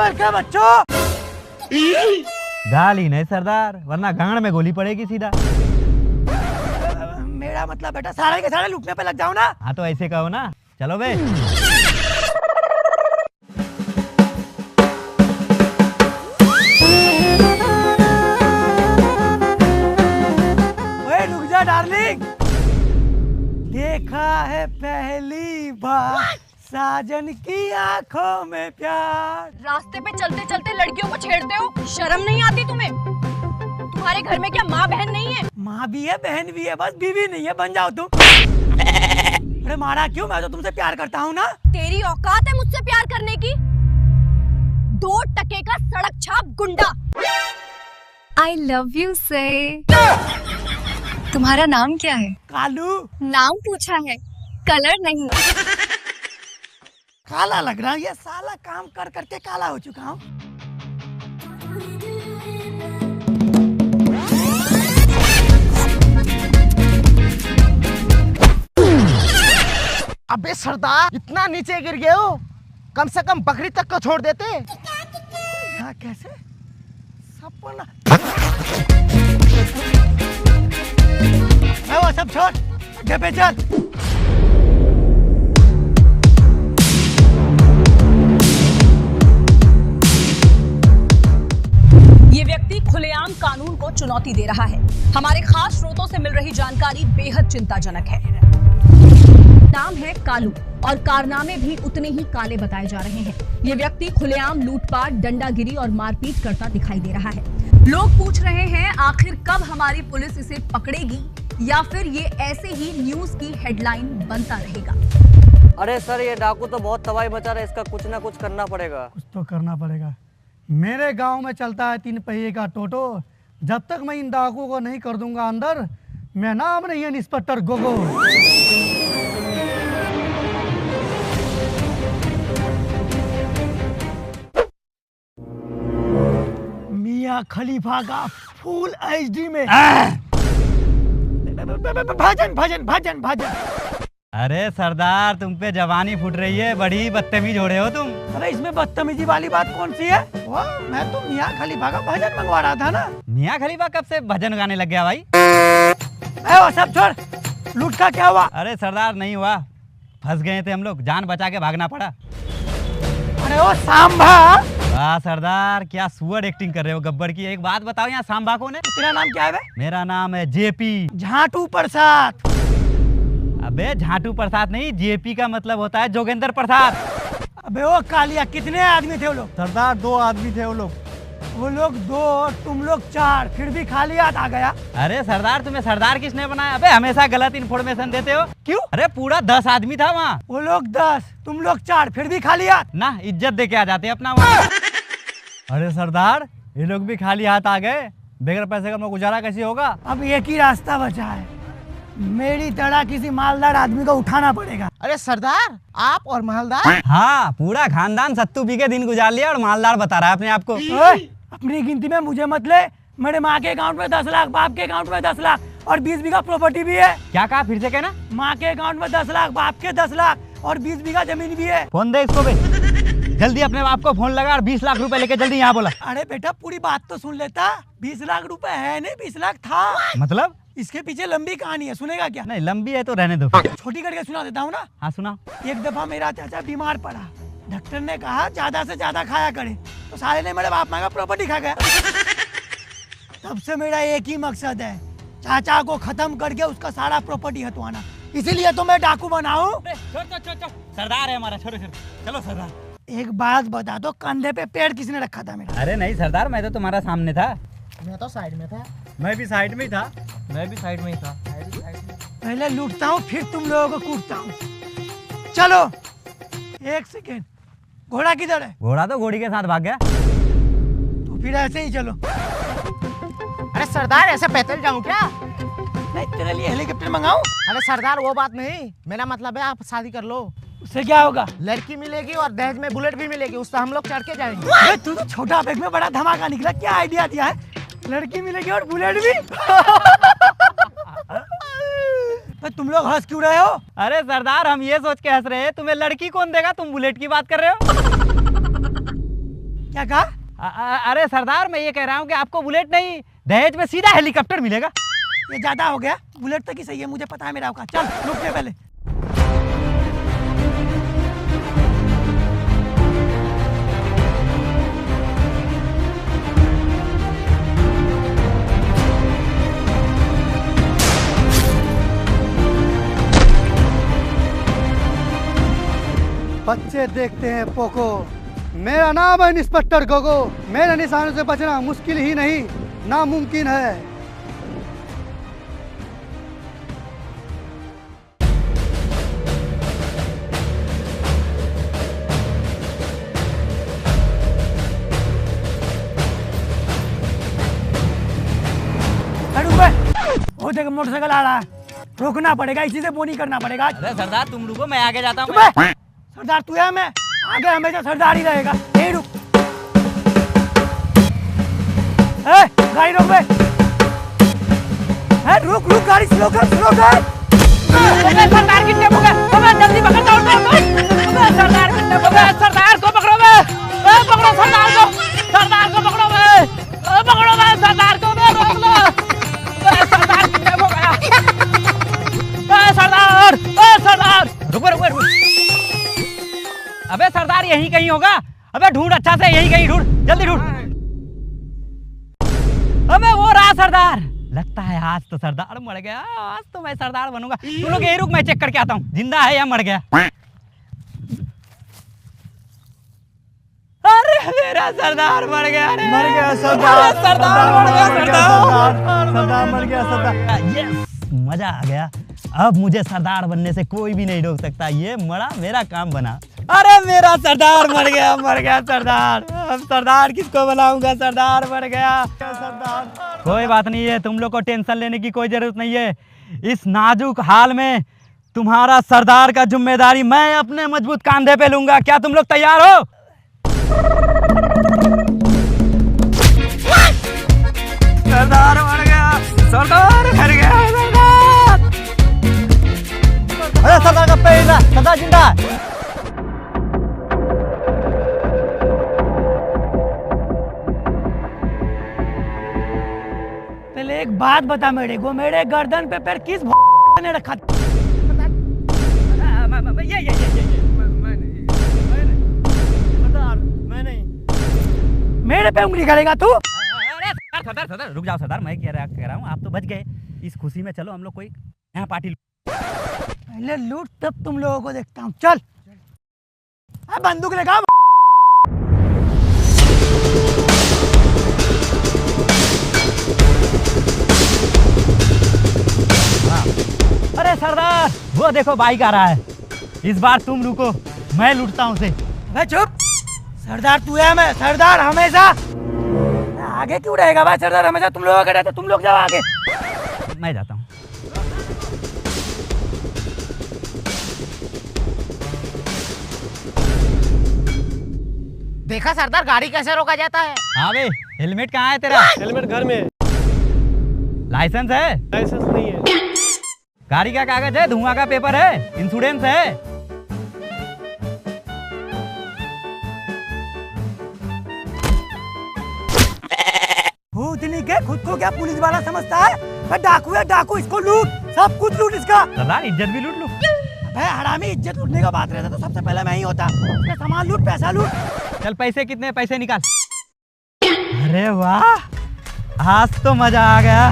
सुअर के बच्चों। गाली नहीं सरदार, वरना गांड में गोली पड़ेगी सीधा। मेरा मतलब बेटा सारे के सारे लूटने पे लग जाओ ना। हाँ तो ऐसे कहो ना, चलो बे। ओए रुक जा डार्लिंग, देखा है पहली बार साजन की आंखों में प्यार। रास्ते पे चलते चलते लड़कियों को छेड़ते हो, शर्म नहीं आती तुम्हें? तुम्हारे घर में क्या माँ बहन नहीं है? माँ भी है बहन भी है, बस बीवी नहीं है, बन जाओ तुम। अरे मारा क्यों, मैं तो तुमसे प्यार करता हूँ ना। तेरी औकात है मुझसे प्यार करने की? 2 टके का सड़क छाप गुंडा। I love you से। तुम्हारा नाम क्या है? कालू। नाम पूछा है, कलर नहीं। काला लग रहा है ये साला, काम कर करके काला हो चुका हूँ। अबे सरदार, इतना नीचे गिर गए हो, कम से कम बकरी तक को छोड़ देते। यहाँ कैसे सपना। वो सब छोड़, आगे पे चल। ये व्यक्ति खुलेआम कानून को चुनौती दे रहा है। हमारे खास स्रोतों से मिल रही जानकारी बेहद चिंताजनक है। नाम है कालू और कारनामे भी उतने ही काले बताए जा रहे हैं। ये व्यक्ति खुलेआम लूटपाट, डंडागिरी और मारपीट करता दिखाई दे रहा है। लोग पूछ रहे हैं आखिर कब हमारी पुलिस इसे पकड़ेगी, या फिर ये ऐसे ही न्यूज की हेडलाइन बनता रहेगा। अरे सर, ये डाकू तो बहुत तबाही मचा रहा है, इसका कुछ ना कुछ करना पड़ेगा। कुछ तो करना पड़ेगा। मेरे गांव में चलता है 3 पहिए का टोटो। जब तक मैं इन डाकू को नहीं कर दूंगा अंदर, मैं नाम नहीं है इंस्पेक्टर गोगो। मियां खलीफा का फुल एचडी में। भजन भजन भजन भजन। अरे सरदार, तुम पे जवानी फूट रही है, बड़ी बदतमीज हो रहे हो तुम। अरे इसमें बदतमीजी वाली बात कौन सी है? मैं तो मियां खलीफा का भजन मंगवा रहा था ना। मियां खलीफा कब से भजन गाने लग गया भाई? वो सब छोड़, लूट का क्या हुआ? अरे सरदार नहीं हुआ, फंस गए थे हम लोग, जान बचा के भागना पड़ा। अरे ओ सांभा। वाह सरदार, क्या सुअर एक्टिंग कर रहे हो गब्बर की। एक बात बताओ, यहाँ सांभा कौन है? तेरा नाम क्या है बे? मेरा नाम है जेपी। झाटू प्रसाद। अबे झाटू प्रसाद नहीं, जेपी का मतलब होता है जोगेंद्र प्रसाद। अबे ओ कालिया, कितने आदमी थे वो लोग? सरदार 2 आदमी थे वो लोग। वो लोग 2, तुम लोग 4, फिर भी खाली हाथ आ गया। अरे सरदार, तुम्हें सरदार किसने बनाया? अबे हमेशा गलत इन्फॉर्मेशन देते हो। क्यों? अरे पूरा 10 आदमी था वहाँ। वो लोग 10, तुम लोग 4, फिर भी खाली हाथ। ना इज्जत दे के आ जाते अपना वहाँ। अरे सरदार, ये लोग भी खाली हाथ आ गए, बगैर पैसे का गुजारा कैसे होगा? अब एक ही रास्ता बचा है, मेरी तरह किसी मालदार आदमी को उठाना पड़ेगा। अरे सरदार, आप और मालदार? हाँ, पूरा खानदान सत्तू पी के दिन गुजार लिया और मालदार बता रहा है अपने आप को। अपनी गिनती में मुझे मत ले। मेरे माँ के अकाउंट में 10 लाख, बाप के अकाउंट में 10 लाख और 20 बीघा प्रॉपर्टी भी है। क्या कहा, फिर से कहना? माँ के अकाउंट में 10 लाख, बाप के 10 लाख और 20 बीघा जमीन भी है। फोन दे इसको बे, जल्दी अपने बाप को फोन लगा और 20 लाख रुपए लेके जल्दी यहाँ बोला। अरे बेटा पूरी बात तो सुन लेता। 20 लाख रुपए है नहीं, 20 लाख था। मतलब? इसके पीछे लंबी कहानी है, सुनेगा क्या? नहीं, लंबी है तो रहने दो। छोटी करके सुना देता हूँ ना। हाँ सुना। एक दफा मेरा चाचा बीमार पड़ा, डॉक्टर ने कहा ज्यादा से ज्यादा खाया करे, तो साले ने मेरे बाप माँ का प्रॉपर्टी खा गया। तब से मेरा एक ही मकसद है, चाचा को खत्म करके उसका सारा प्रॉपर्टी हटवाना। इसीलिए तो मैं डाकू बनाऊं। सरदार है हमारा, छोड़ो चलो सरदार। एक बात बता दो, कंधे पे पेड़ किसने रखा था मेरा? अरे नहीं सरदार, मैं तो तुम्हारा सामने था। मैं तो साइड में था। मैं भी साइड में ही था। मैं भी साइड में ही था। पहले लूटता हूँ, फिर तुम लोगों को कूटता हूँ। चलो 1 सेकेंड, घोड़ा किधर है? घोड़ा तो घोड़ी के साथ भाग गया। तो फिर ऐसे ही चलो। अरे सरदार, ऐसे पैदल जाऊं क्या? नहीं, तेरे लिए हेलीकॉप्टर मंगाऊं? अरे सरदार, वो बात नहीं, मेरा मतलब है आप शादी कर लो, उससे क्या होगा? लड़की मिलेगी और दहेज में बुलेट भी मिलेगी, उससे हम लोग चढ़ के जाएंगे। अरे तू तो छोटा बैग में बड़ा धमाका निकला, क्या आइडिया दिया है? लड़की मिलेगी और बुलेट भी। तो तुम लोग हंस क्यों रहे हो? अरे सरदार, हम ये सोच के हंस रहे हैं तुम्हें लड़की कौन देगा, तुम बुलेट की बात कर रहे हो। क्या कहा? अरे सरदार, मैं ये कह रहा हूँ कि आपको बुलेट नहीं, दहेज में सीधा हेलीकॉप्टर मिलेगा। ये ज्यादा हो गया। बुलेट तक ही सही है, मुझे पता है मेरा औकात। चल रुक ले पहले। बच्चे देखते हैं पोको। मेरा नाम है इंस्पेक्टर गोगो। मेरे निशानों से बचना मुश्किल ही नहीं, नामुमकिन है। रुक बे। वो देख मोटरसाइकिल आ रहा है, रोकना पड़ेगा, इसी से बोनी करना पड़ेगा। अरे सरदार तुम रुको, मैं आगे जाता हूँ। चुप है। सरदार तू है, मैं आगे हमेशा सरदार ही रहेगा। यही रुक। गाड़ी रोक बे। रुक रुक, गाड़ी स्लो कर, स्लो कर। सरदार किडनैप हो गया, जल्दी पकड़, दौड़ दौड़ दौड़। सरदार किडनैप हो गया, सरदार को पकड़ो बे, पकड़ो सरदार को, सरदार को पकड़ो बे, पकड़ो बे, सरदार को बे, रोक लो। सरदार किडनैप हो गया। सरदार, सरदार, रुको रुको रुको। अबे सरदार यहीं कहीं होगा। अबे ढूंढ अच्छा से, यहीं कहीं ढूंढ, जल्दी ढूंढ। अबे वो रहा सरदार। लगता है आज तो सरदार मर गया, आज तो मैं सरदार बनूंगा। तुम लोग यही रुक, मैं चेक करके आता हूँ जिंदा है या मर गया। अरे मेरा सरदार मर गया, मर गया सरदार, सरदार मर गया, सरदार मर गया, सरदार। यस, मजा आ गया। अब मुझे सरदार बनने से कोई भी नहीं रोक सकता। ये मरा, मेरा काम बना। अरे मेरा सरदार मर गया सरदार। अब सरदार किसको बनाऊंगा? सरदार मर गया सरदार। कोई बात नहीं है, तुम लोग को टेंशन लेने की कोई जरूरत नहीं है। इस नाजुक हाल में तुम्हारा सरदार का जिम्मेदारी मैं अपने मजबूत कंधे पे लूंगा। क्या तुम लोग तैयार हो? सरदार मर गया, सरदार मर गया, सरदार। अरे सरदार का पैर, सरदार जिंदा है। पहले एक बात बता मेरे को, मेरे गर्दन पे पैर किस ने रखा? मैं नहीं। मेरे पे उंगली करेगा तू? सरदार रुक जाओ सरदार, मैं कह रहा हूँ आप तो बच गए। इस खुशी में चलो हम लोग कोई यहाँ पार्टी। पहले लूट तब तुम लोगों को देखता हूँ। चल बंदूक लेगा। अरे सरदार वो देखो बाइक आ रहा है। इस बार तुम रुको, मैं लूटता हूँ उसे। भाई चुप। सरदार तू है, मैं सरदार हमेशा। आगे क्यों रहेगा भाई सरदार हमेशा? तुम लोग आगे रहते, तुम लोग जाओ आगे। मैं जाता हूँ। देखा सरदार, गाड़ी कैसे रोका जाता है? हाँ बे, हेलमेट कहाँ है तेरा? हेलमेट घर में। लाइसेंस है? लाइसेंस नहीं है। गाड़ी का कागज है? धुआं का पेपर है? इंश्योरेंस है? भूतनी के खुद को क्या पुलिस वाला समझता है? भाई डाकू है डाकू, इसको लूट, सब कुछ लूट इसका। सरदार इज्जत भी लूट लूं। भाई हरामी, इज्जत लूटने का बात रहता तो सबसे पहले मैं ही होता। उसका सामान लूट, पैसा लूट। चल पैसे कितने? पैसे निकाल। अरे वाह, आज तो मजा आ गया।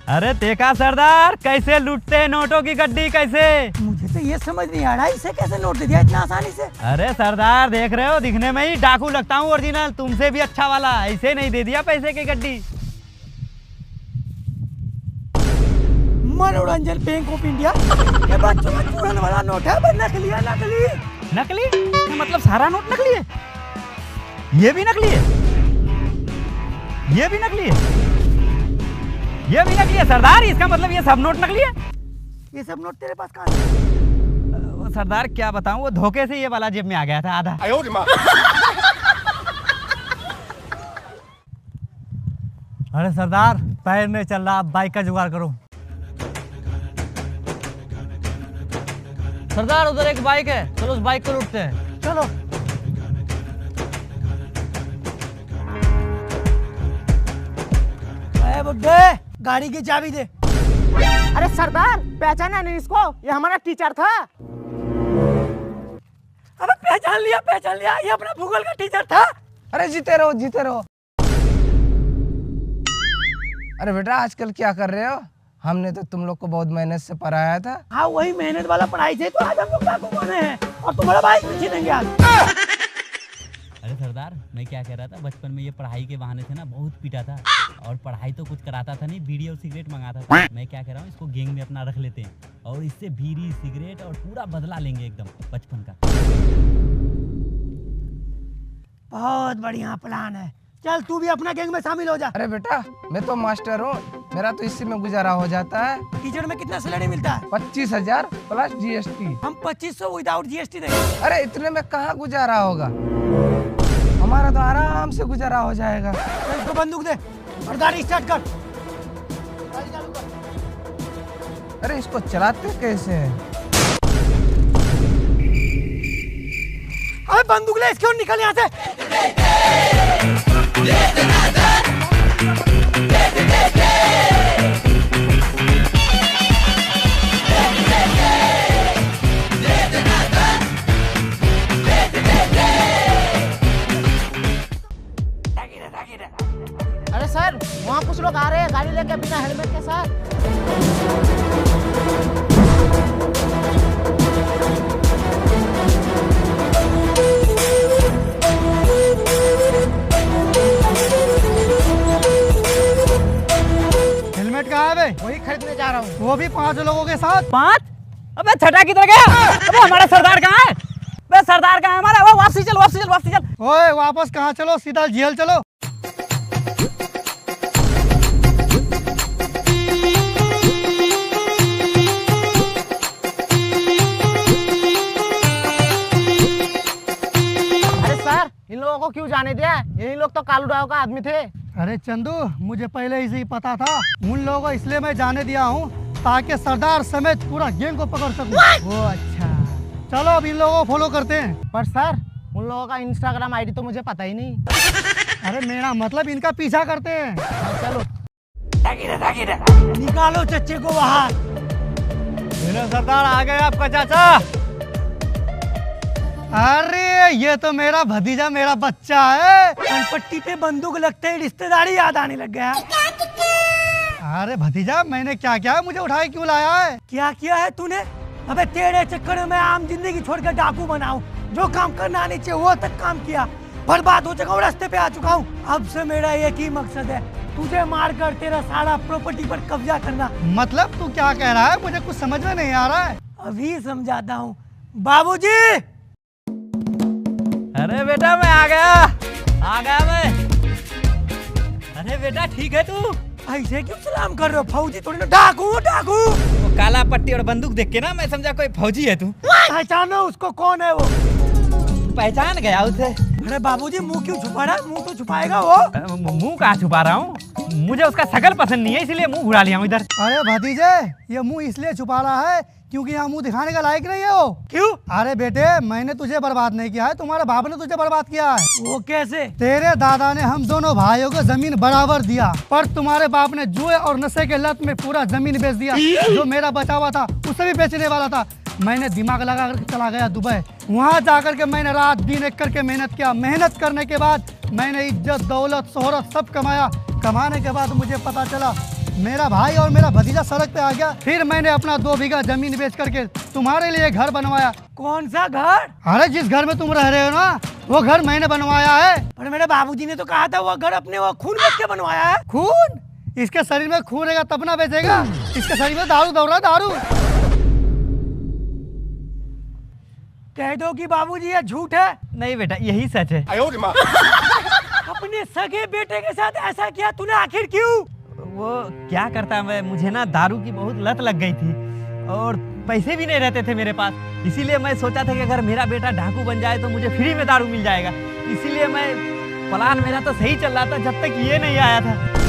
अरे देखा सरदार कैसे लूटते हैं नोटों की गड्डी कैसे? मुझे तो ये समझ नहीं आ रहा इसे कैसे नोट दे दिया इतना आसानी से। अरे सरदार देख रहे हो, दिखने में ही डाकू लगता हूँ ओरिजिनल, तुमसे भी अच्छा वाला। ऐसे नहीं दे दिया पैसे की गड्डी। मनोरंजन बैंक ऑफ इंडिया ये बच्चों में चूरन वाला नोट है। नकली है, नकली नकली? इसका मतलब सारा नोट नकली है? ये भी नकली है? ये भी नकली है? ये भी नकली है सरदार? इसका मतलब ये सब नोट नकली है? ये सब नोट तेरे पास कहाँ है? वो सरदार क्या बताऊं, वो धोखे से ये वाला जेब में आ गया था आधा। अरे सरदार पैर नहीं चल रहा, आप बाइक का जुगाड़ करो। सरदार उधर एक बाइक है, चलो उस बाइक को लूटते हैं। चलो। बुड्ढे गाड़ी की चाबी दे। अरे सरदार, पहचाना नहीं इसको? ये हमारा टीचर था। अबे पहचान लिया, ये अपना भूगोल का टीचर था। अरे जीते रहो जीते रहो। अरे बेटा आजकल क्या कर रहे हो? हमने तो तुम लोग को बहुत मेहनत से पढ़ाया था। हाँ वही मेहनत वाला पढ़ाई से तो आज हम लोग डाकू बने हैं और तुम्हारा भाई पीछे नहीं गया। अरे सरदार, मैं क्या कह रहा था, बचपन में ये पढ़ाई के बहाने से ना बहुत पीटा था और पढ़ाई तो कुछ कराता था नहीं, बीड़ी और सिगरेट मंगाता था। मैं क्या कह रहा हूँ, इसको गैंग में अपना रख लेते हैं और इससे बीड़ी सिगरेट और पूरा बदला लेंगे एकदम बचपन का। बहुत बढ़िया प्लान है, चल तू भी अपना गैंग में शामिल हो जा। अरे बेटा मैं तो मास्टर हूँ, मेरा तो इसी में गुजारा हो जाता है। टीचर में कितना सैलरी मिलता है? 25,000 प्लस GST। हम 2500 विदाउट GST देंगे। अरे इतने में कहाँ गुजारा होगा, हमारा तो आराम से गुजारा हो जाएगा। तो इसको बंदूक दे और गाड़ी स्टार्ट कर। गाड़ी चालू कर। अरे इसको चलाते कैसे हैं? अरे बंदूक ले इसके और निकल यहाँ से। अरे सर, वहाँ कुछ लोग आ रहे हैं गाड़ी लेके बिना हेलमेट के साथ। हेलमेट कहाँ है बे? वही खरीदने जा रहा हूँ। वो भी 5 लोगों के साथ। 5? अबे छठा किधर गया? अबे हमारा सरदार कहाँ है? अबे सरदार कहाँ है हमारा? वो वापसी चल। ओए वापस कहाँ चलो, सीधा जेल चलो। अरे सर, इन लोगों को क्यों जाने दिया? यही लोग तो कालू राव का आदमी थे। अरे चंदू, मुझे पहले ही से ही पता था। उन लोगों को इसलिए मैं जाने दिया हूँ ताकि सरदार समेत पूरा गैंग को पकड़ सकूं। वो अच्छा। चलो अब इन लोगों को फॉलो करते हैं। पर सर, उन लोगों का इंस्टाग्राम आईडी तो मुझे पता ही नहीं। अरे मेरा मतलब इनका पीछा करते हैं। चलो। निकालो चच्चे को बाहर। मेरा सरदार आ गया आपका चाचा। अरे ये तो मेरा भतीजा, मेरा बच्चा है। कनपट्टी पे बंदूक लगते ही रिश्तेदारी याद आने लग गया। अरे भतीजा, मैंने क्या किया है, मुझे उठाए क्यों लाया है? क्या किया है तूने? अबे तेरे चक्कर में मैं आम जिंदगी छोड़कर डाकू बनाऊं। जो काम करना नहीं चाहिए वो तक काम किया, बर्बाद हो चुका हूँ, रास्ते पे आ चुका हूँ। अब से मेरा एक ही मकसद है, तुझे मारकर तेरा सारा प्रॉपर्टी पर कब्जा करना। मतलब तू क्या कह रहा है? मुझे कुछ समझ में नहीं आ रहा है। अभी समझाता हूँ। बाबूजी, अरे बेटा मैं आ गया मैं। अरे बेटा ठीक है तू? ऐसे क्यों सलाम कर रहे हो? फौजी थोड़ी ना, डाकू। वो काला पट्टी और बंदूक देख के ना मैं समझा कोई फौजी है तू। पहचानो उसको, कौन है वो? पहचान गया उसे। अरे बाबूजी, मुंह क्यों छुपा रहा है? मुंह तो छुपाएगा वो। मुंह कहाँ छुपा रहा हूँ, मुझे उसका शकल पसंद नहीं है इसलिए मुंह घुरा लिया हूँ इधर। अरे भतीजे, ये मुंह इसलिए छुपा रहा है क्योंकि यहाँ मुंह दिखाने का लायक नहीं है वो। क्यों? अरे बेटे, मैंने तुझे बर्बाद नहीं किया है, तुम्हारे बाप ने तुझे बर्बाद किया है। वो कैसे? तेरे दादा ने हम दोनों भाइयों को जमीन बराबर दिया, पर तुम्हारे बाप ने जुए और नशे के लत में पूरा जमीन बेच दिया। जो मेरा बचा हुआ था उसे भी बेचने वाला था। मैंने दिमाग लगा कर चला गया दुबई। वहाँ जाकर के मैंने रात दिन एक करके मेहनत किया। मेहनत करने के बाद मैंने इज्जत, दौलत, शोहरत सब कमाया। कमाने के बाद मुझे पता चला मेरा भाई और मेरा भतीजा सड़क पे आ गया। फिर मैंने अपना 2 बीघा जमीन बेच करके तुम्हारे लिए घर बनवाया। कौन सा घर? अरे जिस घर में तुम रह रहे हो ना, वो घर मैंने बनवाया है। पर मेरे बाबूजी ने तो कहा था वो घर अपने वो खून बेच के बनवाया है। खून? इसके शरीर में खून रहेगा तब ना बेचेगा। इसके शरीर में दारू दौड़ रहा है, दारू। कह दो कि बाबूजी ये झूठ है। नहीं बेटा यही सच है। अपने सगे बेटे के साथ ऐसा किया तूने, आखिर क्यों? वो क्या करता मैं, मुझे ना दारू की बहुत लत लग गई थी और पैसे भी नहीं रहते थे मेरे पास। इसीलिए मैं सोचा था कि अगर मेरा बेटा डाकू बन जाए तो मुझे फ्री में दारू मिल जाएगा। इसीलिए मैं, प्लान मेरा तो सही चल रहा था जब तक ये नहीं आया था।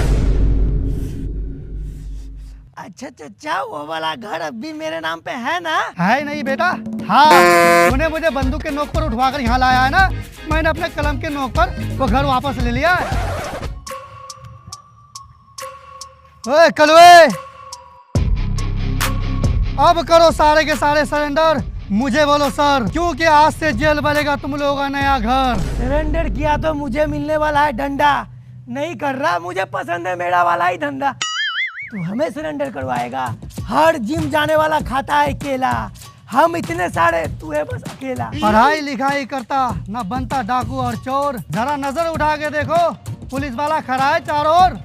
अच्छा चचा, वो वाला घर अब भी मेरे नाम पे है ना? है नहीं बेटा, हाँ। तूने मुझे बंदूक के नोक पर उठवाकर यहाँ लाया है ना, मैंने अपने कलम के नोक पर वो घर वापस ले लिया है। ओए कलवे, अब करो सारे के सारे सरेंडर। मुझे बोलो सर, क्योंकि आज से जेल बनेगा तुम लोगों का नया घर। सरेंडर किया तो मुझे मिलने वाला है डंडा, नहीं कर रहा, मुझे पसंद है मेरा वाला ही धंधा। तू हमें सरेंडर करवाएगा? हर जिम जाने वाला खाता है केला, हम इतने सारे, तू है बस अकेला। पढ़ाई लिखाई करता न बनता डाकू और चोर। जरा नजर उठा के देखो, पुलिस वाला खड़ा है चारों ओर।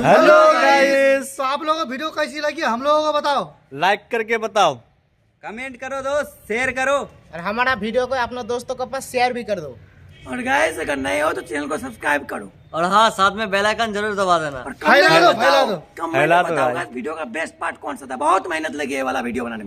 हेलो गाइस, तो आप लोगों को वीडियो कैसी लगी हम लोगों को बताओ। लाइक करके बताओ। कमेंट करो दोस्त, शेयर करो। और हमारा वीडियो को अपने दोस्तों के पास शेयर भी कर दो। और गाइस अगर नए हो तो चैनल को सब्सक्राइब करो और हाँ, साथ में बेल आइकन जरूर दबा देना। और फैला दो, फैला दो। कमेंट में बताओ बेस्ट पार्ट कौन सा था। बहुत मेहनत लगी है वाला वीडियो बनाने में।